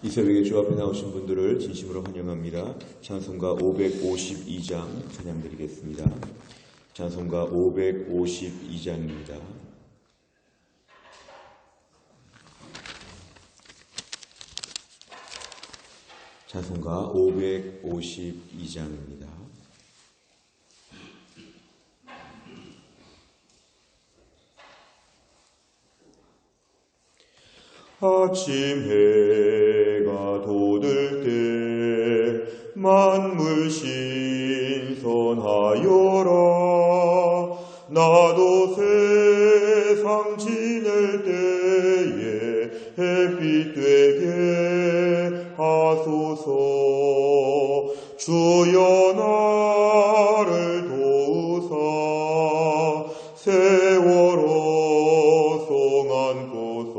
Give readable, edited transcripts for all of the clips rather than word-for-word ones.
이 새벽에 주 앞에 나오신 분들을 진심으로 환영합니다. 찬송가 552장 찬양드리겠습니다. 찬송가 552장입니다. 찬송가 552장입니다. 아침 해가 돋을 때 만물 신선하여라. 나도 세상 지낼 때에 햇빛 되게 하소서. 주여 나를 도우사 세월호 송안고서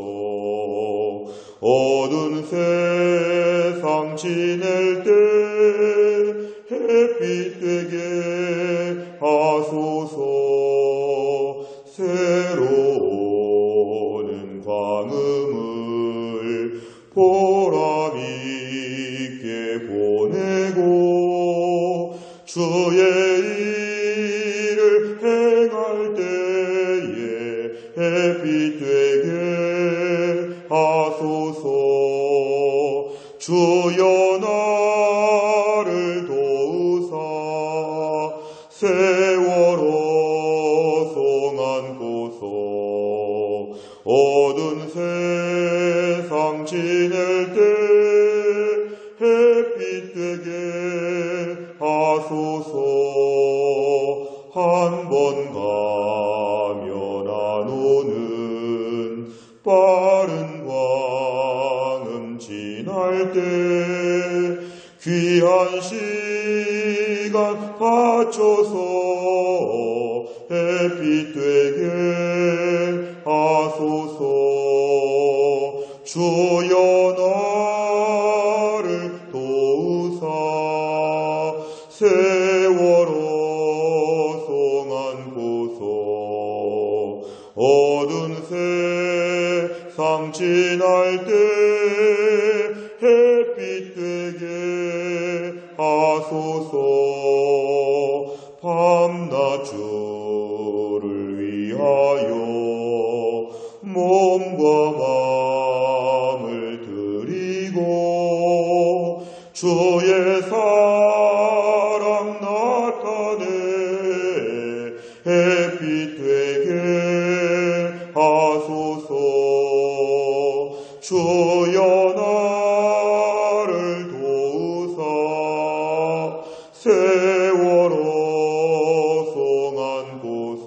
어두운 세상 지낼 때 햇빛 되게 하소서. 새로운 광음을 보람 있게 보내고 주의 일을 행할 때에 햇빛 되게 하소서. 주여 나를 도우사 세월호 송안고서 어두운 세상 지낼 때 햇빛 되게 하소서. 한 번 가면 안 오는 빠른 광음 지날 때 귀한 시간 바쳐서 햇빛 되게 하소서. 주여 나를 도우사 세월호 송안고서 어두운 세상 지날 때 햇빛 되게 하소서. 밤낮 주를 위하여 몸과 마음을 드리고 주의 사랑 나타내 햇빛 되게 하소서. 주여 나를 도우사 세월호 송안고서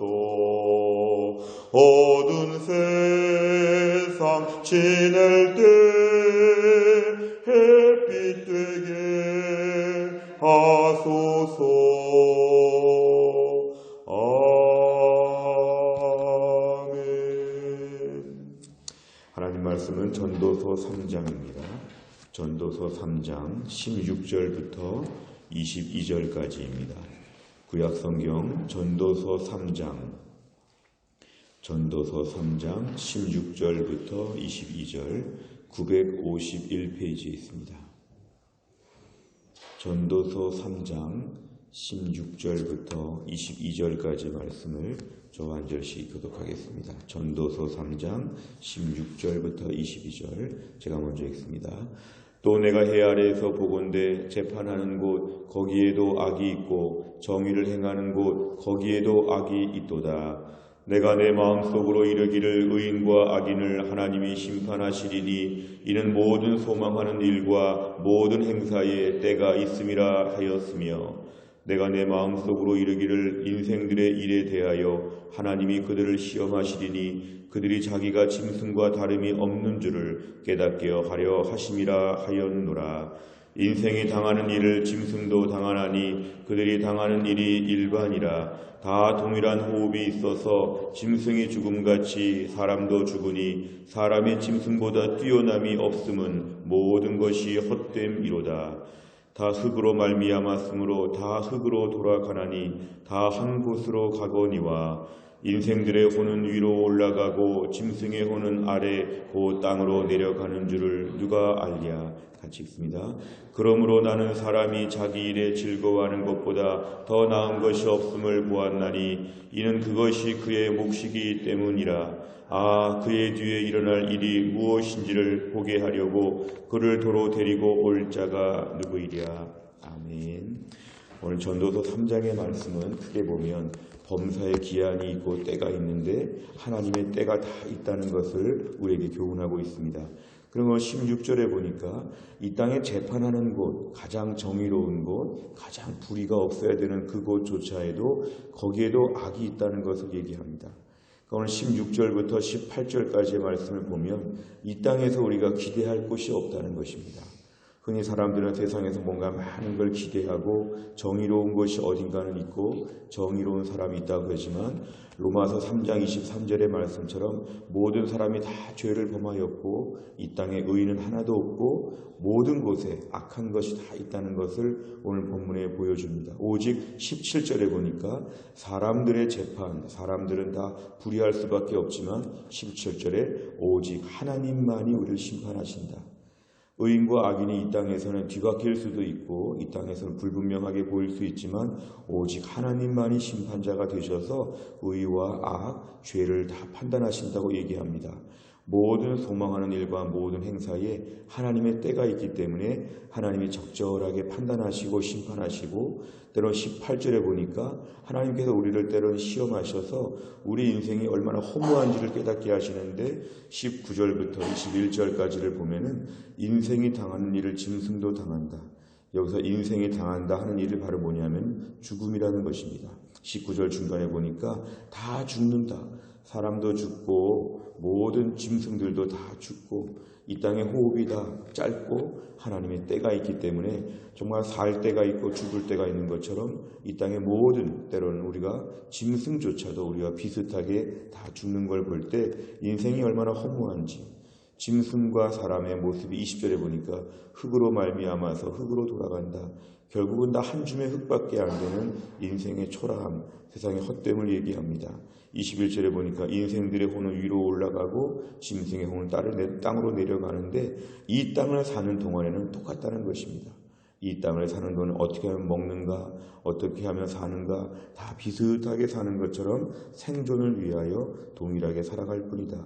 어두운 세상 지낼 때 햇빛 되게 하소서. 아멘. 하나님 말씀은 전도서 3장입니다. 전도서 3장 16절부터 22절까지입니다. 구약성경 전도서 3장 16절부터 22절 951페이지에 있습니다. 전도서 3장 16절부터 22절까지 말씀을 저와 한 절씩 교독하겠습니다. 전도서 3장 16절부터 22절 제가 먼저 읽습니다. 또 내가 해 아래에서 보건대 재판하는 곳 거기에도 악이 있고 정의를 행하는 곳 거기에도 악이 있도다. 내가 내 마음속으로 이르기를 의인과 악인을 하나님이 심판하시리니 이는 모든 소망하는 일과 모든 행사에 때가 있음이라 하였으며 내가 내 마음속으로 이르기를 인생들의 일에 대하여 하나님이 그들을 시험하시리니 그들이 자기가 짐승과 다름이 없는 줄을 깨닫게 하려 하심이라 하였노라. 인생이 당하는 일을 짐승도 당하나니 그들이 당하는 일이 일반이라. 다 동일한 호흡이 있어서 짐승이 죽음같이 사람도 죽으니 사람의 짐승보다 뛰어남이 없음은 모든 것이 헛됨이로다. 다 흙으로 말미암았으므로 다 흙으로 돌아가나니 다 한 곳으로 가거니와 인생들의 혼은 위로 올라가고 짐승의 혼은 아래 곧 땅으로 내려가는 줄을 누가 알랴. 같이 읽습니다. 그러므로 나는 사람이 자기 일에 즐거워하는 것보다 더 나은 것이 없음을 보았나니 이는 그것이 그의 몫이기 때문이라. 아, 그의 뒤에 일어날 일이 무엇인지를 보게 하려고 그를 도로 데리고 올 자가 누구이랴. 아멘. 오늘 전도서 3장의 말씀은 크게 보면 범사의 기한이 있고 때가 있는데 하나님의 때가 다 있다는 것을 우리에게 교훈하고 있습니다. 그러면 16절에 보니까 이 땅에 재판하는 곳, 가장 정의로운 곳, 가장 불의가 없어야 되는 그곳조차에도 거기에도 악이 있다는 것을 얘기합니다. 그러니까 오늘 16절부터 18절까지의 말씀을 보면 이 땅에서 우리가 기대할 곳이 없다는 것입니다. 흔히 사람들은 세상에서 뭔가 많은 걸 기대하고 정의로운 것이 어딘가는 있고 정의로운 사람이 있다고 그러지만 로마서 3장 23절의 말씀처럼 모든 사람이 다 죄를 범하였고 이 땅에 의인은 하나도 없고 모든 곳에 악한 것이 다 있다는 것을 오늘 본문에 보여줍니다. 오직 17절에 보니까 사람들의 재판, 사람들은 다 불의할 수밖에 없지만 17절에 오직 하나님만이 우리를 심판하신다. 의인과 악인이 이 땅에서는 뒤바뀔 수도 있고 이 땅에서는 불분명하게 보일 수 있지만 오직 하나님만이 심판자가 되셔서 의와 악, 죄를 다 판단하신다고 얘기합니다. 모든 소망하는 일과 모든 행사에 하나님의 때가 있기 때문에 하나님이 적절하게 판단하시고 심판하시고 때론 18절에 보니까 하나님께서 우리를 때론 시험하셔서 우리 인생이 얼마나 허무한지를 깨닫게 하시는데 19절부터 21절까지를 보면은 인생이 당하는 일을 짐승도 당한다. 여기서 인생이 당한다 하는 일이 바로 뭐냐면 죽음이라는 것입니다. 19절 중간에 보니까 다 죽는다. 사람도 죽고 모든 짐승들도 다 죽고 이 땅의 호흡이 다 짧고 하나님의 때가 있기 때문에 정말 살 때가 있고 죽을 때가 있는 것처럼 이 땅의 모든 때로는 우리가 짐승조차도 우리가 비슷하게 다 죽는 걸 볼 때 인생이 얼마나 허무한지 짐승과 사람의 모습이 20절에 보니까 흙으로 말미암아서 흙으로 돌아간다. 결국은 다 한 줌의 흙밖에 안 되는 인생의 초라함, 세상의 헛됨을 얘기합니다. 21절에 보니까 인생들의 혼은 위로 올라가고 짐승의 혼은 땅으로 내려가는데 이 땅을 사는 동안에는 똑같다는 것입니다. 이 땅을 사는 동안 어떻게 하면 먹는가, 어떻게 하면 사는가 다 비슷하게 사는 것처럼 생존을 위하여 동일하게 살아갈 뿐이다.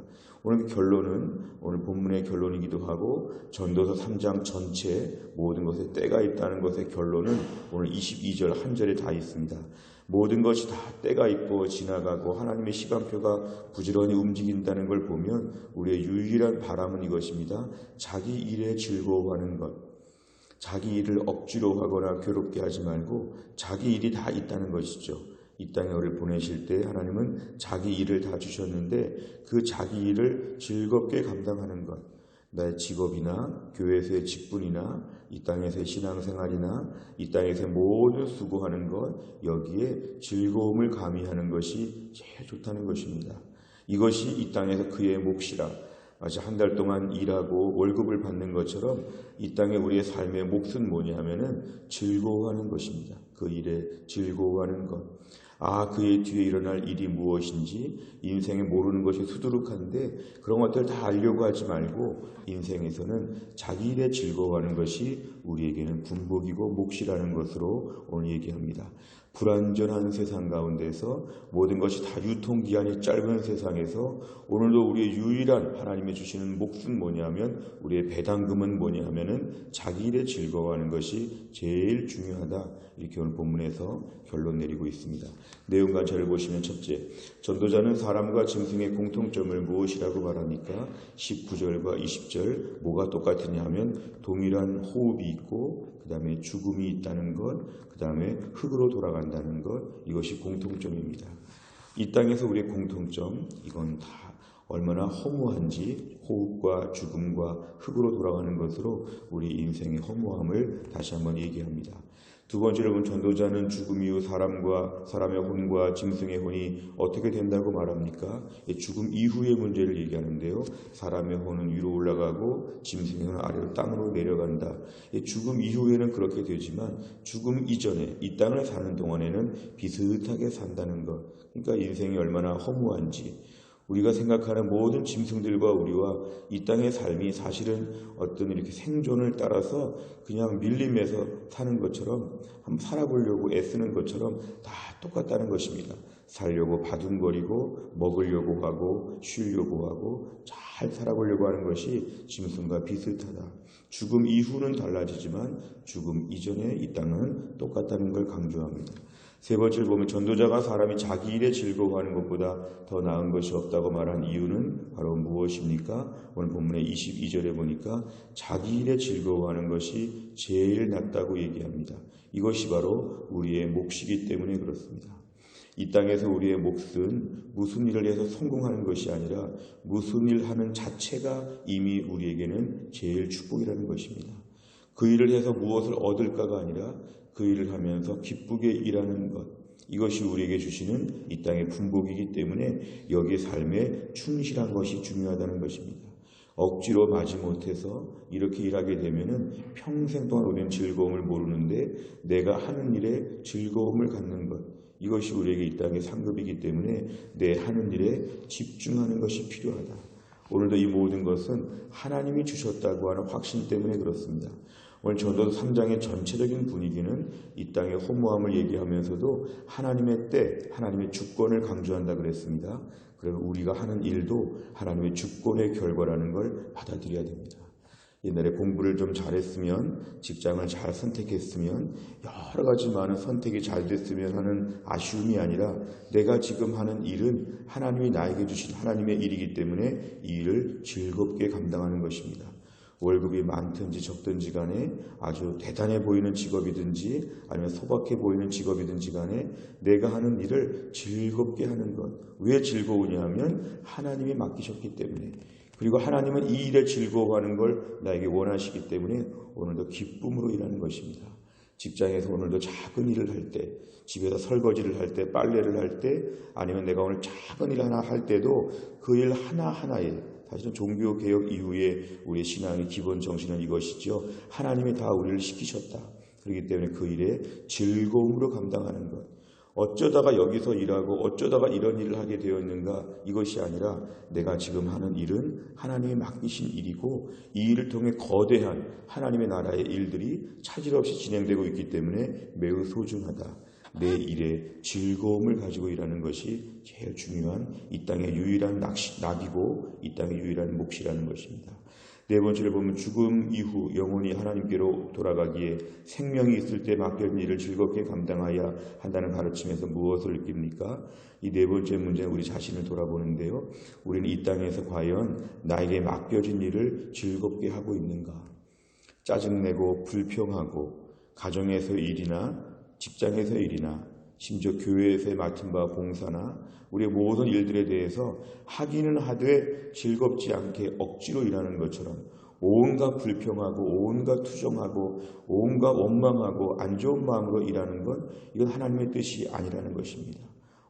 오늘 결론은 오늘 본문의 결론이기도 하고 전도서 3장 전체 모든 것에 때가 있다는 것의 결론은 오늘 22절 한 절에 다 있습니다. 모든 것이 다 때가 있고 지나가고 하나님의 시간표가 부지런히 움직인다는 걸 보면 우리의 유일한 바람은 이것입니다. 자기 일에 즐거워하는 것. 자기 일을 억지로 하거나 괴롭게 하지 말고 자기 일이 다 있다는 것이죠. 이 땅에 우리를 보내실 때 하나님은 자기 일을 다 주셨는데 그 자기 일을 즐겁게 감당하는 것. 나의 직업이나 교회에서의 직분이나 이 땅에서의 신앙생활이나 이 땅에서의 모든 수고하는 것 여기에 즐거움을 가미하는 것이 제일 좋다는 것입니다. 이것이 이 땅에서 그의 몫이라 마치 한 달 동안 일하고 월급을 받는 것처럼 이 땅에 우리의 삶의 몫은 뭐냐 하면은 즐거워하는 것입니다. 그 일에 즐거워하는 것. 아, 그의 뒤에 일어날 일이 무엇인지 인생에 모르는 것이 수두룩한데 그런 것들 다 알려고 하지 말고 인생에서는 자기 일에 즐거워하는 것이 우리에게는 군복이고 몫이라는 것으로 오늘 얘기합니다. 불완전한 세상 가운데서 모든 것이 다 유통기한이 짧은 세상에서 오늘도 우리의 유일한 하나님이 주시는 몫은 뭐냐면 우리의 배당금은 뭐냐면은 자기 일에 즐거워하는 것이 제일 중요하다. 이렇게 오늘 본문에서 결론 내리고 있습니다. 내용 관찰을 보시면 첫째, 전도자는 사람과 짐승의 공통점을 무엇이라고 말합니까? 19절과 20절 뭐가 똑같으냐 하면 동일한 호흡이 있고 그 다음에 죽음이 있다는 것, 그 다음에 흙으로 돌아간다는 것, 이것이 공통점입니다. 이 땅에서 우리의 공통점, 이건 다 얼마나 허무한지 호흡과 죽음과 흙으로 돌아가는 것으로 우리 인생의 허무함을 다시 한번 얘기합니다. 두 번째로 보면 전도자는 죽음 이후 사람의 혼과 짐승의 혼이 어떻게 된다고 말합니까? 죽음 이후의 문제를 얘기하는데요. 사람의 혼은 위로 올라가고 짐승의 혼은 아래로 땅으로 내려간다. 죽음 이후에는 그렇게 되지만 죽음 이전에 이 땅을 사는 동안에는 비슷하게 산다는 것. 그러니까 인생이 얼마나 허무한지, 우리가 생각하는 모든 짐승들과 우리와 이 땅의 삶이 사실은 어떤 이렇게 생존을 따라서 그냥 밀림에서 사는 것처럼 한번 살아보려고 애쓰는 것처럼 다 똑같다는 것입니다. 살려고 바둥거리고 먹으려고 하고 쉬려고 하고 잘 살아보려고 하는 것이 짐승과 비슷하다. 죽음 이후는 달라지지만 죽음 이전에 이 땅은 똑같다는 걸 강조합니다. 세 번째를 보면 전도자가 사람이 자기 일에 즐거워하는 것보다 더 나은 것이 없다고 말한 이유는 바로 무엇입니까? 오늘 본문의 22절에 보니까 자기 일에 즐거워하는 것이 제일 낫다고 얘기합니다. 이것이 바로 우리의 몫이기 때문에 그렇습니다. 이 땅에서 우리의 몫은 무슨 일을 해서 성공하는 것이 아니라 무슨 일 하는 자체가 이미 우리에게는 제일 축복이라는 것입니다. 그 일을 해서 무엇을 얻을까가 아니라 그 일을 하면서 기쁘게 일하는 것, 이것이 우리에게 주시는 이 땅의 분복이기 때문에 여기의 삶에 충실한 것이 중요하다는 것입니다. 억지로 마지못해서 이렇게 일하게 되면은 평생 동안 우리는 즐거움을 모르는데 내가 하는 일에 즐거움을 갖는 것, 이것이 우리에게 이 땅의 상급이기 때문에 내 하는 일에 집중하는 것이 필요하다. 오늘도 이 모든 것은 하나님이 주셨다고 하는 확신 때문에 그렇습니다. 오늘 전도서 3장의 전체적인 분위기는 이 땅의 허무함을 얘기하면서도 하나님의 때, 하나님의 주권을 강조한다 그랬습니다. 그래서 우리가 하는 일도 하나님의 주권의 결과라는 걸 받아들여야 됩니다. 옛날에 공부를 좀 잘했으면, 직장을 잘 선택했으면, 여러 가지 많은 선택이 잘 됐으면 하는 아쉬움이 아니라 내가 지금 하는 일은 하나님이 나에게 주신 하나님의 일이기 때문에 이 일을 즐겁게 감당하는 것입니다. 월급이 많든지 적든지 간에 아주 대단해 보이는 직업이든지 아니면 소박해 보이는 직업이든지 간에 내가 하는 일을 즐겁게 하는 것. 왜 즐거우냐 하면 하나님이 맡기셨기 때문에, 그리고 하나님은 이 일에 즐거워하는 걸 나에게 원하시기 때문에 오늘도 기쁨으로 일하는 것입니다. 직장에서 오늘도 작은 일을 할 때, 집에서 설거지를 할 때, 빨래를 할 때, 아니면 내가 오늘 작은 일 하나 할 때도 그 일 하나하나에, 사실은 종교개혁 이후에 우리의 신앙의 기본 정신은 이것이죠. 하나님이 다 우리를 시키셨다. 그렇기 때문에 그 일에 즐거움으로 감당하는 것. 어쩌다가 여기서 일하고 어쩌다가 이런 일을 하게 되었는가, 이것이 아니라 내가 지금 하는 일은 하나님이 맡기신 일이고 이 일을 통해 거대한 하나님의 나라의 일들이 차질 없이 진행되고 있기 때문에 매우 소중하다. 내 일에 즐거움을 가지고 일하는 것이 제일 중요한 이 땅의 유일한 낙이고 이 땅의 유일한 몫이라는 것입니다. 네 번째를 보면 죽음 이후 영혼이 하나님께로 돌아가기에 생명이 있을 때 맡겨진 일을 즐겁게 감당해야 한다는 가르침에서 무엇을 느낍니까? 이 네 번째 문제는 우리 자신을 돌아보는데요. 우리는 이 땅에서 과연 나에게 맡겨진 일을 즐겁게 하고 있는가? 짜증내고 불평하고 가정에서의 일이나 직장에서의 일이나 심지어 교회에서의 맡은 바 봉사나 우리의 모든 일들에 대해서 하기는 하되 즐겁지 않게 억지로 일하는 것처럼 온갖 불평하고 온갖 투정하고 온갖 원망하고 안 좋은 마음으로 일하는 건 이건 하나님의 뜻이 아니라는 것입니다.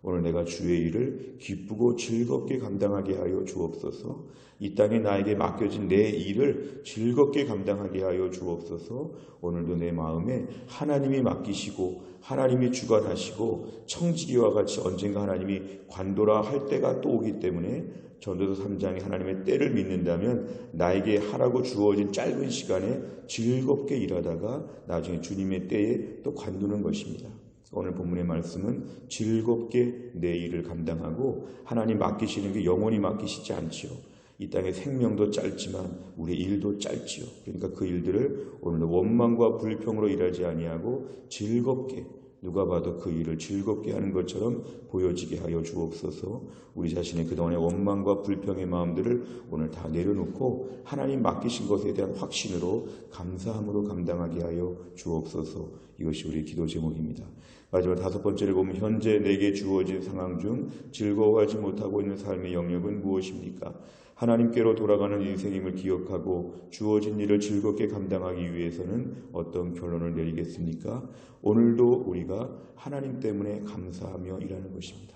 오늘 내가 주의 일을 기쁘고 즐겁게 감당하게 하여 주옵소서. 이 땅에 나에게 맡겨진 내 일을 즐겁게 감당하게 하여 주옵소서. 오늘도 내 마음에 하나님이 맡기시고 하나님이 주관하시고 청지기와 같이 언젠가 하나님이 관도라 할 때가 또 오기 때문에 전도서 3장에 하나님의 때를 믿는다면 나에게 하라고 주어진 짧은 시간에 즐겁게 일하다가 나중에 주님의 때에 또 관두는 것입니다. 오늘 본문의 말씀은 즐겁게 내 일을 감당하고 하나님 맡기시는 게 영원히 맡기시지 않지요. 이 땅의 생명도 짧지만 우리의 일도 짧지요. 그러니까 그 일들을 오늘도 원망과 불평으로 일하지 아니하고 즐겁게 누가 봐도 그 일을 즐겁게 하는 것처럼 보여지게 하여 주옵소서. 우리 자신의 그동안의 원망과 불평의 마음들을 오늘 다 내려놓고 하나님 맡기신 것에 대한 확신으로 감사함으로 감당하게 하여 주옵소서. 이것이 우리 기도 제목입니다. 마지막 5번째를 보면 현재 내게 주어진 상황 중 즐거워하지 못하고 있는 삶의 영역은 무엇입니까? 하나님께로 돌아가는 인생임을 기억하고 주어진 일을 즐겁게 감당하기 위해서는 어떤 결론을 내리겠습니까? 오늘도 우리가 하나님 때문에 감사하며 일하는 것입니다.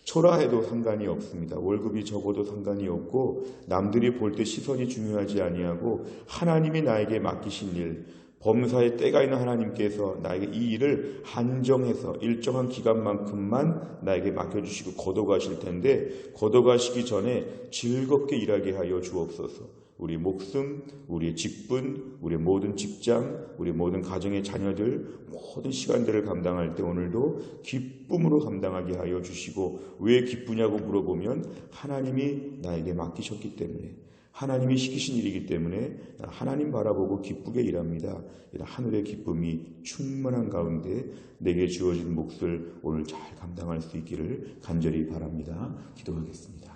초라해도 상관이 없습니다. 월급이 적어도 상관이 없고 남들이 볼 때 시선이 중요하지 아니하고 하나님이 나에게 맡기신 일, 범사에 때가 있는 하나님께서 나에게 이 일을 한정해서 일정한 기간만큼만 나에게 맡겨주시고 걷어가실 텐데 걷어가시기 전에 즐겁게 일하게 하여 주옵소서. 우리 목숨, 우리의 직분, 우리의 모든 직장, 우리 모든 가정의 자녀들 모든 시간들을 감당할 때 오늘도 기쁨으로 감당하게 하여 주시고 왜 기쁘냐고 물어보면 하나님이 나에게 맡기셨기 때문에 하나님이 시키신 일이기 때문에 하나님 바라보고 기쁘게 일합니다. 이런 하늘의 기쁨이 충만한 가운데 내게 주어진 몫을 오늘 잘 감당할 수 있기를 간절히 바랍니다. 기도하겠습니다.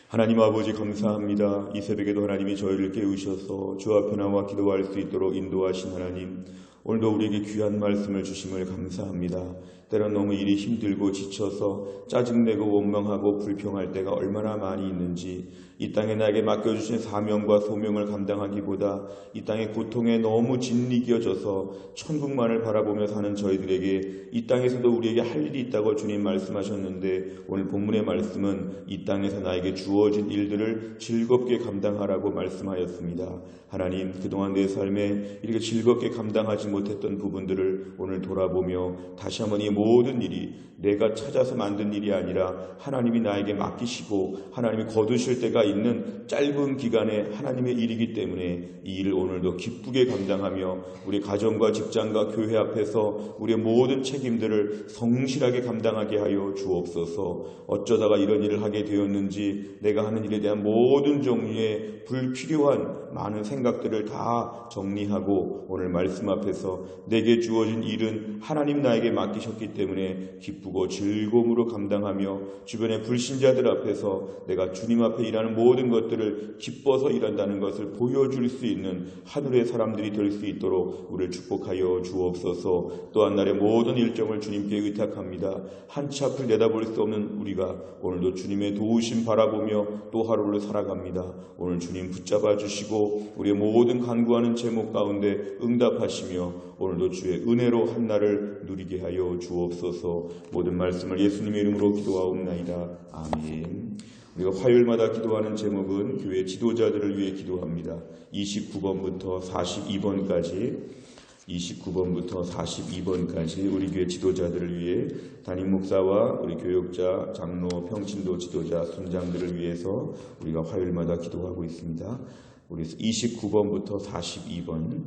하나님 아버지 감사합니다. 이 새벽에도 하나님이 저희를 깨우셔서 주 앞에 나와 기도할 수 있도록 인도하신 하나님, 오늘도 우리에게 귀한 말씀을 주심을 감사합니다. 때론 너무 일이 힘들고 지쳐서 짜증내고 원망하고 불평할 때가 얼마나 많이 있는지, 이 땅에 나에게 맡겨주신 사명과 소명을 감당하기보다 이 땅의 고통에 너무 짓이겨져서 천국만을 바라보며 사는 저희들에게 이 땅에서도 우리에게 할 일이 있다고 주님 말씀하셨는데 오늘 본문의 말씀은 이 땅에서 나에게 주어진 일들을 즐겁게 감당하라고 말씀하였습니다. 하나님, 그동안 내 삶에 이렇게 즐겁게 감당하지 못했던 부분들을 오늘 돌아보며 다시 한번 이 모든 일이 내가 찾아서 만든 일이 아니라 하나님이 나에게 맡기시고 하나님이 거두실 때가 있는 짧은 기간에 하나님의 일이기 때문에 이 일을 오늘도 기쁘게 감당하며 우리 가정과 직장과 교회 앞에서 우리의 모든 책임들을 성실하게 감당하게 하여 주옵소서. 어쩌다가 이런 일을 하게 되었는지 내가 하는 일에 대한 모든 종류의 불필요한 많은 생각들을 다 정리하고 오늘 말씀 앞에서 내게 주어진 일은 하나님 나에게 맡기셨기 때문에 기쁘고 즐거움으로 감당하며 주변의 불신자들 앞에서 내가 주님 앞에 일하는 모든 것들을 기뻐서 일한다는 것을 보여줄 수 있는 하늘의 사람들이 될 수 있도록 우리를 축복하여 주옵소서. 또한 날의 모든 일정을 주님께 의탁합니다. 한 치 앞을 내다볼 수 없는 우리가 오늘도 주님의 도우심 바라보며 또 하루를 살아갑니다. 오늘 주님 붙잡아 주시고 우리의 모든 간구하는 제목 가운데 응답하시며 오늘도 주의 은혜로 한날을 누리게 하여 주옵소서. 모든 말씀을 예수님의 이름으로 기도하옵나이다. 아멘. 우리가 화요일마다 기도하는 제목은 교회 지도자들을 위해 기도합니다. 29번부터 42번까지 우리 교회 지도자들을 위해 담임 목사와 우리 교역자, 장로, 평신도 지도자, 순장들을 위해서 우리가 화요일마다 기도하고 있습니다. 우리 29번부터 42번,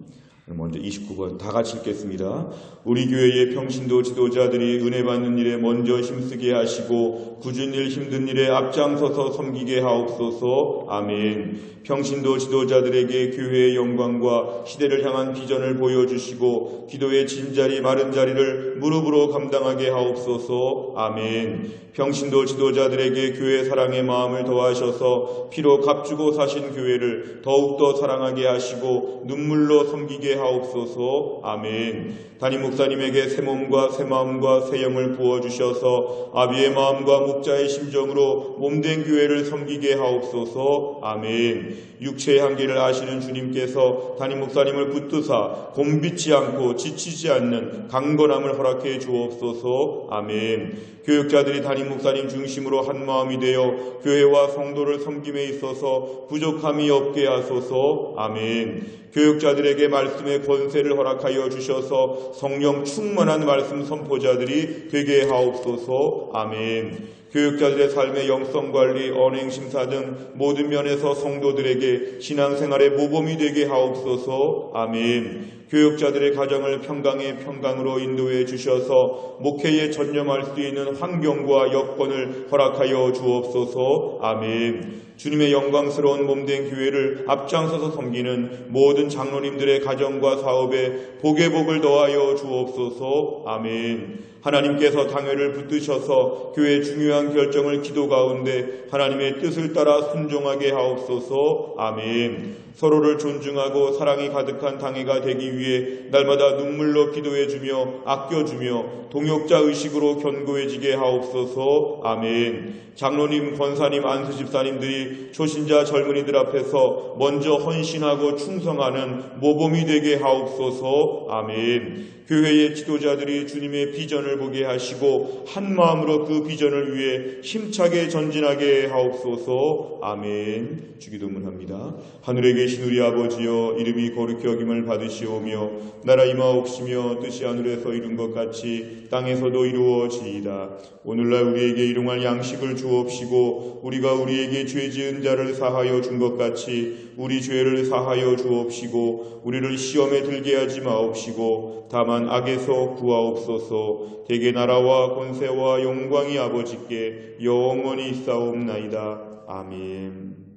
먼저 29번 다 같이 읽겠습니다. 우리 교회의 평신도 지도자들이 은혜 받는 일에 먼저 힘쓰게 하시고 굳은 일 힘든 일에 앞장서서 섬기게 하옵소서. 아멘. 평신도 지도자들에게 교회의 영광과 시대를 향한 비전을 보여주시고 기도의 진자리 마른 자리를 무릎으로 감당하게 하옵소서. 아멘. 평신도 지도자들에게 교회 사랑의 마음을 더하셔서 피로 값주고 사신 교회를 더욱더 사랑하게 하시고 눈물로 섬기게 하옵소서. 아멘. 담임 목사님에게 새 몸과 새 마음과 새 영을 부어주셔서 아비의 마음과 목자의 심정으로 몸된 교회를 섬기게 하옵소서. 아멘. 육체의 한계를 아시는 주님께서 담임 목사님을 붙드사 곤비치 않고 지치지 않는 강건함을 허락해 주옵소서. 아멘. 교육자들이 담임 목사님 중심으로 한 마음이 되어 교회와 성도를 섬김에 있어서 부족함이 없게 하소서. 아멘. 교육자들에게 말씀의 권세를 허락하여 주셔서 성령 충만한 말씀 선포자들이 되게 하옵소서. 아멘. 교육자들의 삶의 영성관리, 언행심사 등 모든 면에서 성도들에게 신앙생활의 모범이 되게 하옵소서. 아멘. 교육자들의 가정을 평강의 평강으로 인도해 주셔서 목회에 전념할 수 있는 환경과 여건을 허락하여 주옵소서. 아멘. 주님의 영광스러운 몸된 교회를 앞장서서 섬기는 모든 장로님들의 가정과 사업에 복의 복을 더하여 주옵소서. 아멘. 하나님께서 당회를 붙드셔서 교회의 중요한 결정을 기도 가운데 하나님의 뜻을 따라 순종하게 하옵소서. 아멘. 서로를 존중하고 사랑이 가득한 당회가 되기 위해 날마다 눈물로 기도해주며 아껴주며 동역자 의식으로 견고해지게 하옵소서. 아멘. 장로님, 권사님, 안수집사님들이 초신자 젊은이들 앞에서 먼저 헌신하고 충성하는 모범이 되게 하옵소서. 아멘. 교회의 지도자들이 주님의 비전을 보게 하시고 한 마음으로 그 비전을 위해 힘차게 전진하게 하옵소서. 아멘. 주기도문합니다. 하늘에 계신 우리 아버지여, 이름이 거룩히 여김을 받으시오며 나라 임하옵시며 뜻이 하늘에서 이룬 것 같이 땅에서도 이루어지이다. 오늘날 우리에게 일용할 양식을 주옵시고 우리가 우리에게 죄 지은 자를 사하여 준 것 같이 우리 죄를 사하여 주옵시고 우리를 시험에 들게 하지 마옵시고 다만 악에서 구하옵소서. 대개 나라와 권세와 영광이 아버지께 영원히 있사옵나이다. 아멘.